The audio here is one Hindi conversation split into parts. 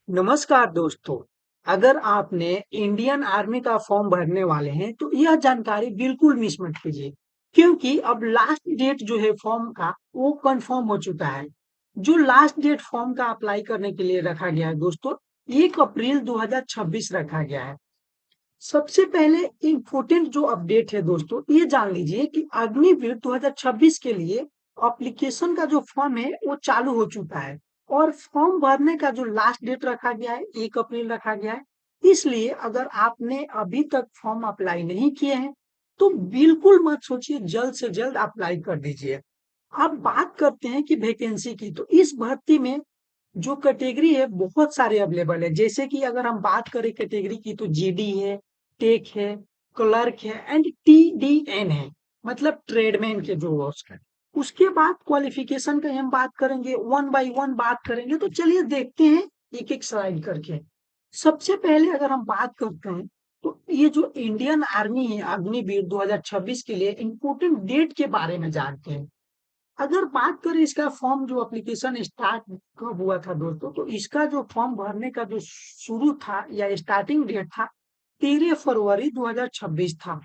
नमस्कार दोस्तों। अगर आपने इंडियन आर्मी का फॉर्म भरने वाले हैं तो यह जानकारी बिल्कुल मिस मत कीजिए, क्योंकि अब लास्ट डेट जो है फॉर्म का वो कंफर्म हो चुका है। जो लास्ट डेट फॉर्म का अप्लाई करने के लिए रखा गया है दोस्तों, 1 अप्रैल 2026 रखा गया है। सबसे पहले इम्पोर्टेंट जो अपडेट है दोस्तों, ये जान लीजिए कि अग्निवीर 2026 के लिए एप्लीकेशन का जो फॉर्म है वो चालू हो चुका है और फॉर्म भरने का जो लास्ट डेट रखा गया है 1 अप्रैल रखा गया है। इसलिए अगर आपने अभी तक फॉर्म अप्लाई नहीं किए हैं तो बिल्कुल मत सोचिए, जल्द से जल्द अप्लाई कर दीजिए। अब बात करते हैं कि वैकेंसी की, तो इस भर्ती में जो कैटेगरी है बहुत सारे अवेलेबल है। जैसे कि अगर हम बात करें कैटेगरी की तो जीडी है, टेक है, क्लर्क है एंड टीडीएन है, मतलब ट्रेडमैन के जो पोस्ट है। उसके बाद क्वालिफिकेशन की हम बात करेंगे, वन बाय वन बात करेंगे, तो चलिए देखते हैं एक एक स्लाइड करके। सबसे पहले अगर हम बात करते हैं तो ये जो इंडियन आर्मी है अग्निवीर 2026 के लिए इम्पोर्टेंट डेट के बारे में जानते हैं। अगर बात करें इसका फॉर्म जो एप्लीकेशन स्टार्ट कब हुआ था दोस्तों, तो इसका जो फॉर्म भरने का जो शुरू था या स्टार्टिंग डेट था 13 फरवरी 2026 था।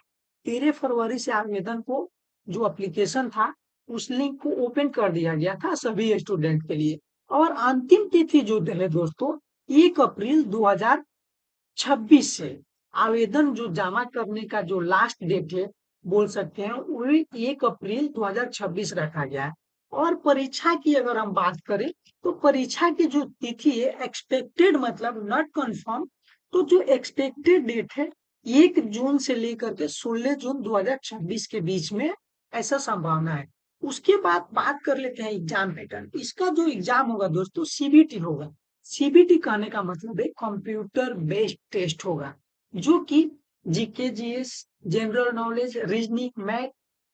13 फरवरी से आवेदन को जो एप्लीकेशन था उस लिंक को ओपन कर दिया गया था सभी स्टूडेंट के लिए। और अंतिम तिथि जो है दोस्तों 1 अप्रैल 2026 से आवेदन जो जमा करने का जो लास्ट डेट है बोल सकते हैं वही 1 अप्रैल 2026 रखा गया है। और परीक्षा की अगर हम बात करें तो परीक्षा की जो तिथि है एक्सपेक्टेड मतलब नॉट कंफर्म, तो जो एक्सपेक्टेड डेट है 1 जून से लेकर के 16 जून 2026 के बीच में ऐसा संभावना है। उसके बाद बात कर लेते हैं एग्जाम पैटर्न। इसका जो एग्जाम होगा दोस्तों सीबीटी होगा। सीबीटी कहने का मतलब है कंप्यूटर बेस्ड टेस्ट होगा, जो कि GK GS, general knowledge, reasoning, math,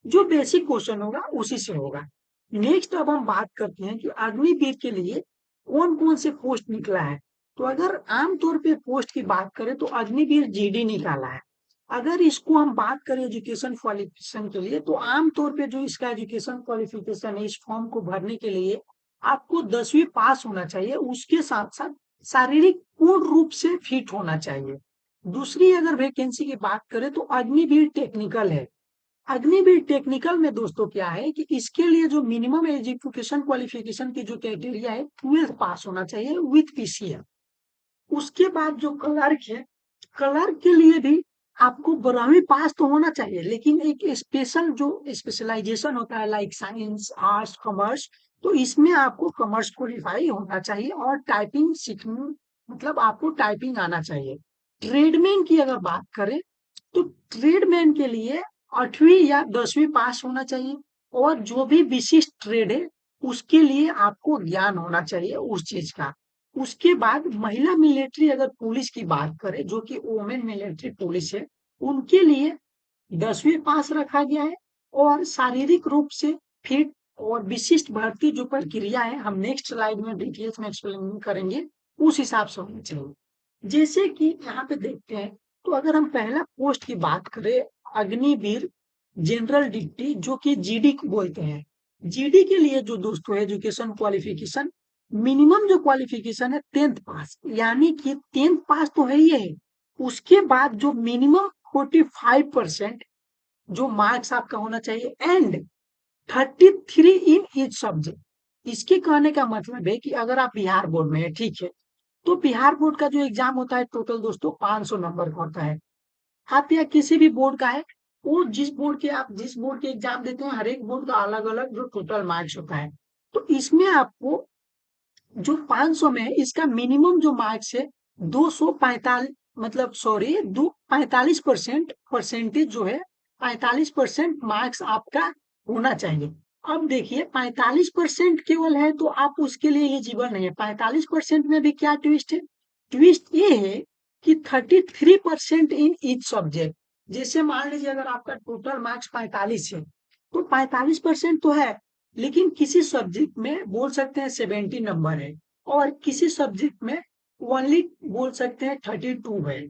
जो बेसिक क्वेश्चन होगा उसी से होगा। नेक्स्ट अब हम बात करते हैं कि अग्निवीर के लिए कौन कौन से पोस्ट निकला है। तो अगर आमतौर पे पोस्ट की बात करें तो अग्निवीर जीडी निकाला है। अगर इसको हम बात करें एजुकेशन क्वालिफिकेशन के लिए तो आमतौर पे जो इसका एजुकेशन क्वालिफिकेशन है इस फॉर्म को भरने के लिए आपको 10वीं पास होना चाहिए, उसके साथ साथ शारीरिक पूर्ण रूप से फिट होना चाहिए। दूसरी अगर वैकेंसी की बात करें तो अग्निवीर टेक्निकल है। अग्निवीर टेक्निकल में दोस्तों क्या है कि इसके लिए जो मिनिमम एजुकेशन क्वालिफिकेशन की जो क्राइटेरिया है 12th पास होना चाहिए विथ पीसीएम। उसके बाद जो क्लर्क है, क्लर्क के लिए भी आपको 12वीं पास तो होना चाहिए, लेकिन एक स्पेशल जो स्पेशलाइजेशन होता है लाइक साइंस, आर्ट्स, कॉमर्स, तो इसमें आपको कॉमर्स क्वालिफाई होना चाहिए और टाइपिंग सीखने मतलब आपको टाइपिंग आना चाहिए। ट्रेडमैन की अगर बात करें तो ट्रेडमैन के लिए 8वीं या 10वीं पास होना चाहिए और जो भी विशिष्ट ट्रेड है उसके लिए आपको ज्ञान होना चाहिए उस चीज का। उसके बाद महिला मिलिट्री अगर पुलिस की बात करें जो कि वुमेन मिलिट्री पुलिस है, उनके लिए 10वीं पास रखा गया है और शारीरिक रूप से फिट और विशिष्ट भर्ती जो प्रक्रिया है हम नेक्स्ट स्लाइड में डिटेल्स में एक्सप्लेन करेंगे, उस हिसाब से होनी चाहिए। जैसे कि यहाँ पे देखते हैं तो अगर हम पहला पोस्ट की बात करें अग्निवीर जनरल डिप्टी जो कि जीडी को बोलते हैं, जीडी के लिए जो दोस्तों एजुकेशन क्वालिफिकेशन मिनिमम जो क्वालिफिकेशन है 10th पास, यानी कि 10th पास तो है ही है। उसके बाद जो मिनिमम 45% जो मार्क्स आपका होना चाहिए एंड 33 इन ईच सब्जेक्ट। इसके कहने का मतलब है कि अगर आप बिहार बोर्ड में है, ठीक है, तो बिहार बोर्ड का जो एग्जाम होता है टोटल दोस्तों 500 नंबर का होता है। आप या किसी भी बोर्ड का है, वो जिस बोर्ड के एग्जाम देते हैं हर एक बोर्ड का अलग अलग जो टोटल मार्क्स होता है। तो इसमें आपको जो 500 में है इसका मिनिमम जो मार्क्स है 245, मतलब सॉरी दो 45% परसेंटेज जो है 45% मार्क्स आपका होना चाहिए। अब देखिए 45% केवल है तो आप उसके लिए एलिजिबल नहीं है। 45% में भी क्या ट्विस्ट है, ट्विस्ट ये है कि 33% इन ईच सब्जेक्ट। जैसे मान लीजिए अगर आपका टोटल मार्क्स 45 है तो 45% तो है, लेकिन किसी सब्जेक्ट में बोल सकते हैं 70 नंबर है और किसी सब्जेक्ट में ओनली बोल सकते हैं 32 है।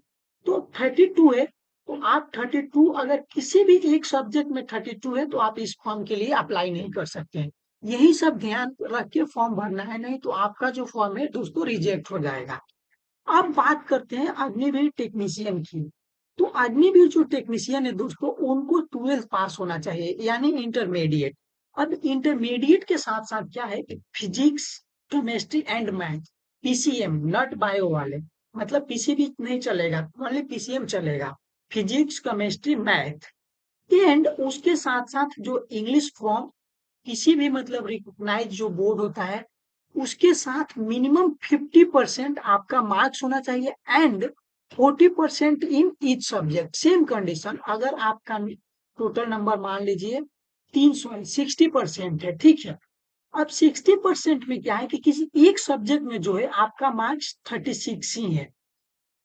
तो 32 है तो आप 32 अगर किसी भी एक सब्जेक्ट में 32 है तो आप इस फॉर्म के लिए अप्लाई नहीं कर सकते हैं। यही सब ध्यान रख के फॉर्म भरना है, नहीं तो आपका जो फॉर्म है दोस्तों रिजेक्ट हो जाएगा। अब बात करते हैं अग्निवीर टेक्नीशियन की। तो अग्निवीर जो टेक्नीशियन है दोस्तों, उनको 12th पास होना चाहिए, यानी इंटरमीडिएट। अब इंटरमीडिएट के साथ साथ क्या है कि physics, chemistry and math, PCM, not bio वाले, मतलब पीसीबी नहीं चलेगा, ओनली पीसीएम चलेगा, फिजिक्स, केमिस्ट्री, मैथ। एंड उसके साथ साथ जो इंग्लिश फॉर्म किसी भी मतलब रिकॉग्नाइज जो बोर्ड होता है, उसके साथ मिनिमम 50% आपका मार्क्स होना चाहिए and 40% in each subject. Same condition, अगर आपका टोटल नंबर मान लीजिए 60% है, ठीक है। अब 60% में क्या है कि किसी एक सब्जेक्ट में जो है आपका मार्क्स 36 ही है।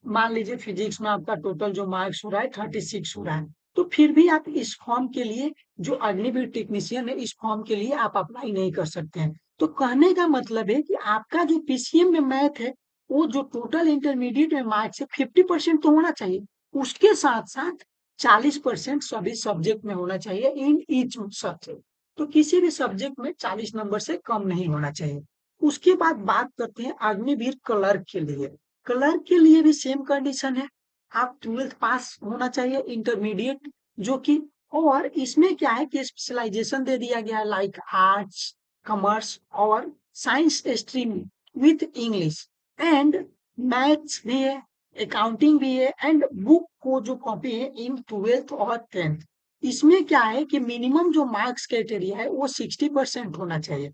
मान लीजिए फिजिक्स में आपका टोटल जो मार्क्स हो रहा है 36 हो रहा है, तो फिर भी आप इस फॉर्म के लिए, जो अग्निवीर टेक्नीशियन है, इस फॉर्म के लिए आप अप्लाई नहीं कर सकते हैं। तो कहने का मतलब है कि आपका जो पीसीएम में मैथ है, वो जो टोटल इंटरमीडिएट में मार्क्स है 50% तो होना चाहिए, उसके साथ साथ 40% सभी सब्जेक्ट में होना चाहिए इन ईच सब्जेक्ट। तो किसी भी सब्जेक्ट में 40 नंबर से कम नहीं होना चाहिए। उसके बाद बात करते हैं अग्निवीर क्लर्क के लिए। क्लर्क के लिए भी सेम कंडीशन है, आप 12th पास होना चाहिए इंटरमीडिएट, जो कि, और इसमें क्या है कि स्पेशलाइजेशन दे दिया गया है, लाइक आर्ट्स, कॉमर्स और science stream with English and maths भी है, अकाउंटिंग भी है एंड बुक को जो कॉपी है इन 12th और 10th। इसमें क्या है कि मिनिमम जो मार्क्स क्राइटेरिया है वो 60% होना चाहिए,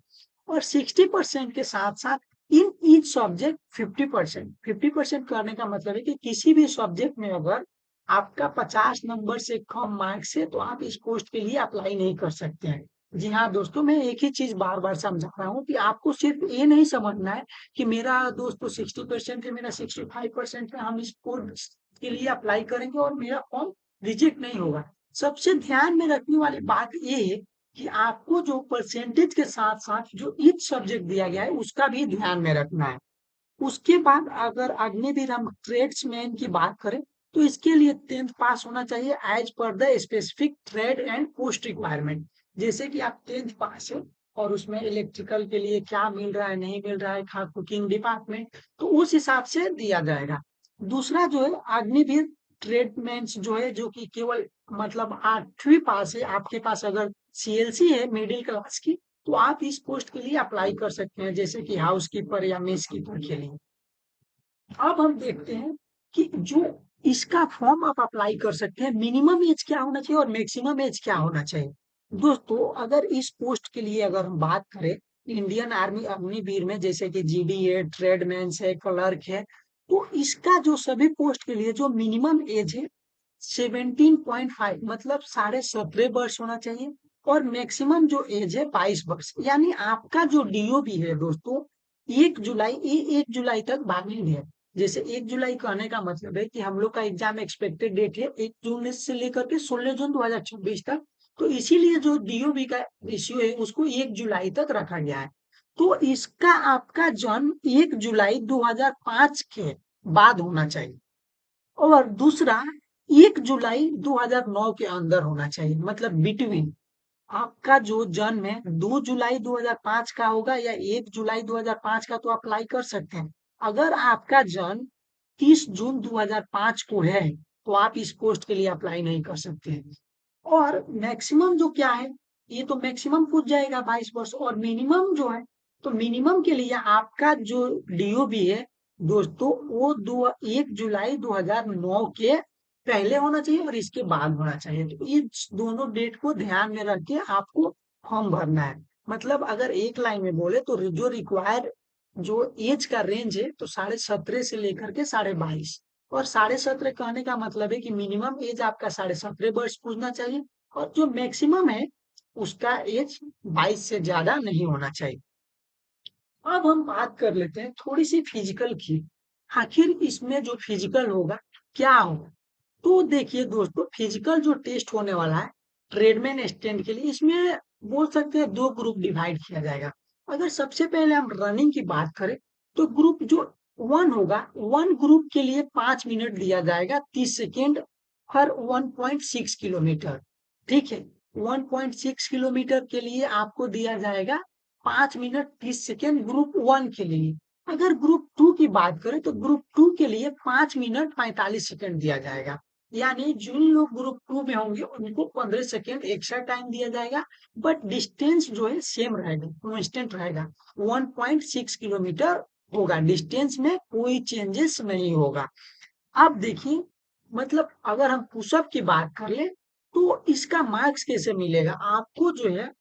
और 60% के साथ साथ इन ईच सब्जेक्ट 50%। 50% करने का मतलब है कि किसी भी सब्जेक्ट में अगर आपका 50 नंबर से कम मार्क्स है तो आप इस पोस्ट के लिए अप्लाई नहीं कर सकते हैं। जी हाँ दोस्तों, मैं एक ही चीज बार बार समझा रहा हूँ कि आपको सिर्फ ये नहीं समझना है कि मेरा दोस्तों 60% है, मेरा 65% है, हम इस पोस्ट के लिए अप्लाई करेंगे और मेरा फॉर्म रिजेक्ट नहीं होगा। सबसे ध्यान में रखने वाली बात ये है कि आपको जो परसेंटेज के साथ साथ जो ईच सब्जेक्ट दिया गया है उसका भी ध्यान में रखना है। उसके बाद अगर अग्निवीर हम ट्रेड्समैन की बात करें, तो इसके लिए 10th पास होना चाहिए as per the specific trade and post requirement. जैसे कि आप 10th पास है और उसमें इलेक्ट्रिकल के लिए क्या मिल रहा है नहीं मिल रहा है, खा कुकिंग डिपार्टमेंट, तो उस हिसाब से दिया जाएगा। दूसरा जो है अग्निवीर ट्रेडमैन जो है, जो कि केवल मतलब 8वीं पास है, आपके पास अगर सीएलसी है मिडिल क्लास की, तो आप इस पोस्ट के लिए अप्लाई कर सकते हैं, जैसे कि हाउस कीपर या मेस कीपर के लिए। अब हम देखते हैं कि जो इसका फॉर्म आप अप्लाई कर सकते हैं, मिनिमम एज क्या होना चाहिए और मैक्सिमम एज क्या होना चाहिए। दोस्तों, अगर इस पोस्ट के लिए अगर हम बात करें इंडियन आर्मी अग्निवीर में, जैसे कि जीडी है, ट्रेडमैन्स है, क्लर्क है, तो इसका जो सभी पोस्ट के लिए जो मिनिमम एज है 17.5, मतलब 17.5 वर्ष होना चाहिए, और मैक्सिमम जो एज है 22 वर्ष। यानी आपका जो डीओबी है दोस्तों, 1 जुलाई तक वैलिड है। जैसे 1 जुलाई कहने का मतलब है कि हम लोग का एग्जाम एक्सपेक्टेड डेट है 1 जून से लेकर के 16 जून 2026 तक। तो इसीलिए जो डीओबी का इश्यू है उसको 1 जुलाई तक रखा गया है। तो इसका आपका जन्म 1 जुलाई 2005 के बाद होना चाहिए, और दूसरा 1 जुलाई 2009 के अंदर होना चाहिए, मतलब बिटवीन। आपका जो जन्म है 2 जुलाई 2005 का होगा या 1 जुलाई 2005 का, तो अप्लाई कर सकते हैं। अगर आपका जन्म 30 जून 2005 को है, तो आप इस पोस्ट के लिए अप्लाई नहीं कर सकते हैं। और मैक्सिमम जो क्या है, ये तो मैक्सिमम पूछ जाएगा 22 वर्ष, और मिनिमम जो है, तो मिनिमम के लिए आपका जो डीओबी है दोस्तों, वो 1 जुलाई 2009 के पहले होना चाहिए और इसके बाद होना चाहिए। तो ये दोनों डेट को ध्यान में रख के आपको फॉर्म भरना है। मतलब अगर एक लाइन में बोले तो जो रिक्वायर जो एज का रेंज है, तो 17.5 से लेकर के 22.5। और 17.5 कहने का मतलब है कि मिनिमम एज आपका 17.5 वर्ष पूछना चाहिए, और जो मैक्सिमम है उसका एज 22 से ज्यादा नहीं होना चाहिए। अब हम बात कर लेते हैं थोड़ी सी फिजिकल की। आखिर इसमें जो फिजिकल होगा क्या होगा। तो देखिए दोस्तों, फिजिकल जो टेस्ट होने वाला है ट्रेडमैन स्टैंड के लिए, इसमें बोल सकते हैं 2 ग्रुप डिवाइड किया जाएगा। अगर सबसे पहले हम रनिंग की बात करें, तो ग्रुप जो 1 होगा, 1 ग्रुप के लिए 5 मिनट दिया जाएगा, 30 सेकेंड हर 1.6 किलोमीटर। ठीक है, 1.6 किलोमीटर के लिए आपको दिया जाएगा 5 मिनट 30 सेकेंड ग्रुप 1 के लिए। अगर ग्रुप टू की बात करें तो ग्रुप टू के लिए 5 मिनट 45 सेकंड दिया जाएगा, यानी जिन लोग ग्रुप टू में होंगे उनको 15 सेकंड एक्स्ट्रा टाइम दिया जाएगा, बट डिस्टेंस जो है सेम रहेगा, कॉन्स्टेंट रहेगा, 1.6 किलोमीटर होगा, डिस्टेंस में कोई चेंजेस नहीं होगा। अब देखिए, मतलब अगर हम पुशअप की बात कर ले तो इसका मार्क्स कैसे मिलेगा आपको, जो है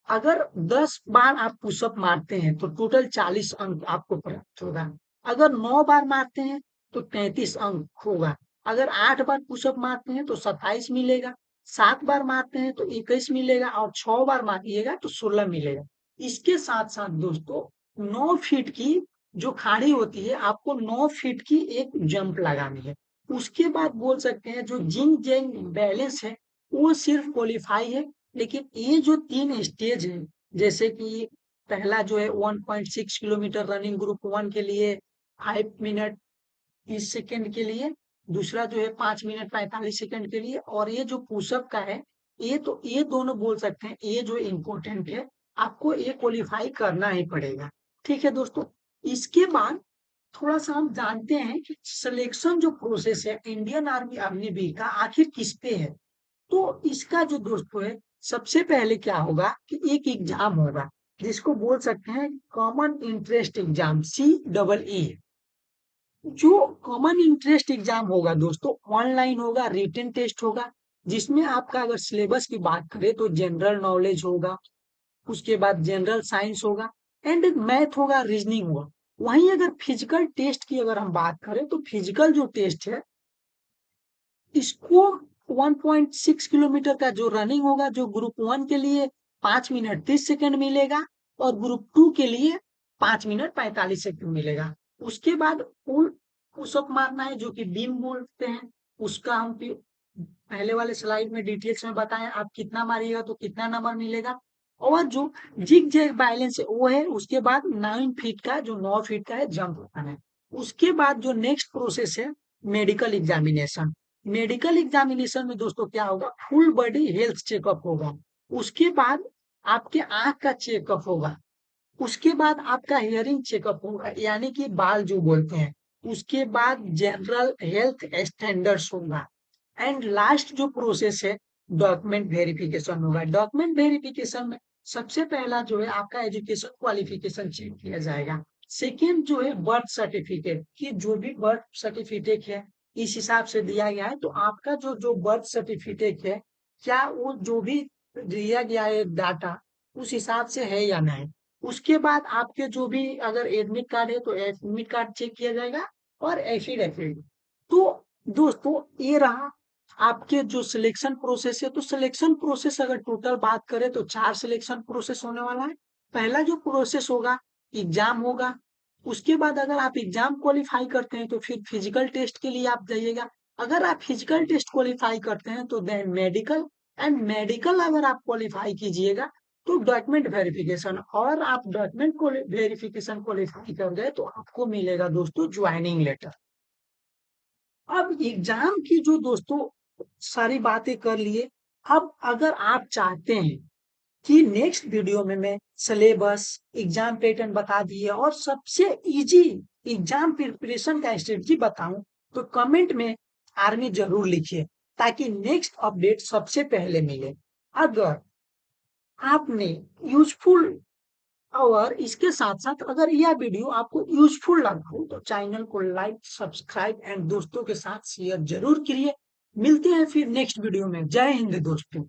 अगर 10 बार आप पुशअप मारते हैं तो टोटल 40 अंक आपको प्राप्त होगा। अगर 9 बार मारते हैं तो 33 अंक होगा। अगर 8 बार पुशअप मारते हैं तो 27 मिलेगा। 7 बार मारते हैं तो 21 मिलेगा और 6 बार मारिएगा तो 16 मिलेगा। इसके साथ साथ दोस्तों 9 फीट की जो खाड़ी होती है, आपको 9 फीट की एक जंप लगानी है। उसके बाद बोल सकते हैं जो जिंग जैंग बैलेंस है वो सिर्फ क्वालिफाई है, लेकिन ये जो 3 स्टेज है, जैसे कि पहला जो है 1.6 किलोमीटर रनिंग ग्रुप 1 के लिए, 5 मिनट 30 सेकंड के लिए, दूसरा जो है 5 मिनट 45 सेकंड के लिए, और ये जो पुशअप का है, ये दोनों बोल सकते हैं ये जो इम्पोर्टेंट है, आपको ये क्वालिफाई करना ही पड़ेगा। ठीक है दोस्तों, इसके बाद थोड़ा सा हम जानते हैं कि सिलेक्शन जो प्रोसेस है इंडियन आर्मी अग्निवीर का आखिर किस पे है। तो इसका जो दोस्तों है, सबसे पहले क्या होगा कि एक एग्जाम होगा जिसको बोल सकते हैं कॉमन इंटरेस्ट एग्जाम, CEE। जो कॉमन इंटरेस्ट एग्जाम होगा दोस्तों, ऑनलाइन होगा, रिटन टेस्ट होगा, जिसमें आपका अगर सिलेबस की बात करें तो जनरल नॉलेज होगा, उसके बाद जनरल साइंस होगा, एंड मैथ होगा, रीजनिंग होगा। वहीं अगर फिजिकल टेस्ट की अगर हम बात करें तो फिजिकल जो टेस्ट है इसको 1.6 किलोमीटर का जो रनिंग होगा, जो ग्रुप 1 के लिए 5 मिनट 30 सेकंड मिलेगा और ग्रुप 2 के लिए 5 मिनट 45 सेकंड मिलेगा। उसके बाद फुल पुशअप मारना है जो कि बीम बोलते हैं, उसका हम पहले वाले स्लाइड में डिटेल्स में बताएं, आप कितना मारिएगा तो कितना नंबर मिलेगा। और जो जिग जैग बैलेंस है वो है, उसके बाद 9 फीट का जो 9 फीट का है जंप होना है। उसके बाद जो नेक्स्ट प्रोसेस है मेडिकल एग्जामिनेशन। मेडिकल एग्जामिनेशन में दोस्तों क्या होगा, फुल बॉडी हेल्थ चेकअप होगा। उसके बाद आपके आंख का चेकअप होगा। उसके बाद आपका हियरिंग चेकअप होगा, यानी कि बाल जो बोलते हैं। उसके बाद जनरल हेल्थ स्टैंडर्ड्स होगा। एंड लास्ट जो प्रोसेस है डॉक्यूमेंट वेरिफिकेशन होगा। डॉक्यूमेंट वेरिफिकेशन में सबसे पहला जो है आपका एजुकेशन क्वालिफिकेशन चेक किया जाएगा। सेकेंड जो है बर्थ सर्टिफिकेट, कि जो भी बर्थ सर्टिफिकेट है इस हिसाब से दिया गया है, तो आपका जो जो बर्थ सर्टिफिकेट है क्या वो जो भी दिया गया है डाटा उस हिसाब से है या नहीं। उसके बाद आपके जो भी अगर एडमिट कार्ड है तो एडमिट कार्ड चेक किया जाएगा और एफिडेविट। तो दोस्तों ये रहा आपके जो सिलेक्शन प्रोसेस है। तो सिलेक्शन प्रोसेस अगर टोटल बात करें तो 4 सिलेक्शन प्रोसेस होने वाला है। पहला जो प्रोसेस होगा एग्जाम होगा। उसके बाद अगर आप एग्जाम क्वालिफाई करते हैं तो फिर फिजिकल टेस्ट के लिए आप जाइएगा। अगर आप फिजिकल टेस्ट क्वालिफाई करते हैं तो देन मेडिकल, एंड मेडिकल अगर आप क्वालिफाई कीजिएगा तो डॉक्यूमेंट वेरिफिकेशन, और आप डॉक्यूमेंट को वेरिफिकेशन क्वालिफाई कर गए तो आपको मिलेगा दोस्तों ज्वाइनिंग लेटर। अब एग्जाम की जो दोस्तों सारी बातें कर लिए, अब अगर आप चाहते हैं कि नेक्स्ट वीडियो में मैं सिलेबस एग्जाम पैटर्न बता दिए और सबसे इजी एग्जाम प्रिपरेशन का स्ट्रेटजी बताऊं, तो कमेंट में आर्मी जरूर लिखिए ताकि नेक्स्ट अपडेट सबसे पहले मिले। अगर आपने यूजफुल, और इसके साथ साथ अगर यह वीडियो आपको यूजफुल लगा हो तो चैनल को लाइक सब्सक्राइब एंड दोस्तों के साथ शेयर जरूर करिए। मिलते हैं फिर नेक्स्ट वीडियो में। जय हिंद दोस्तों।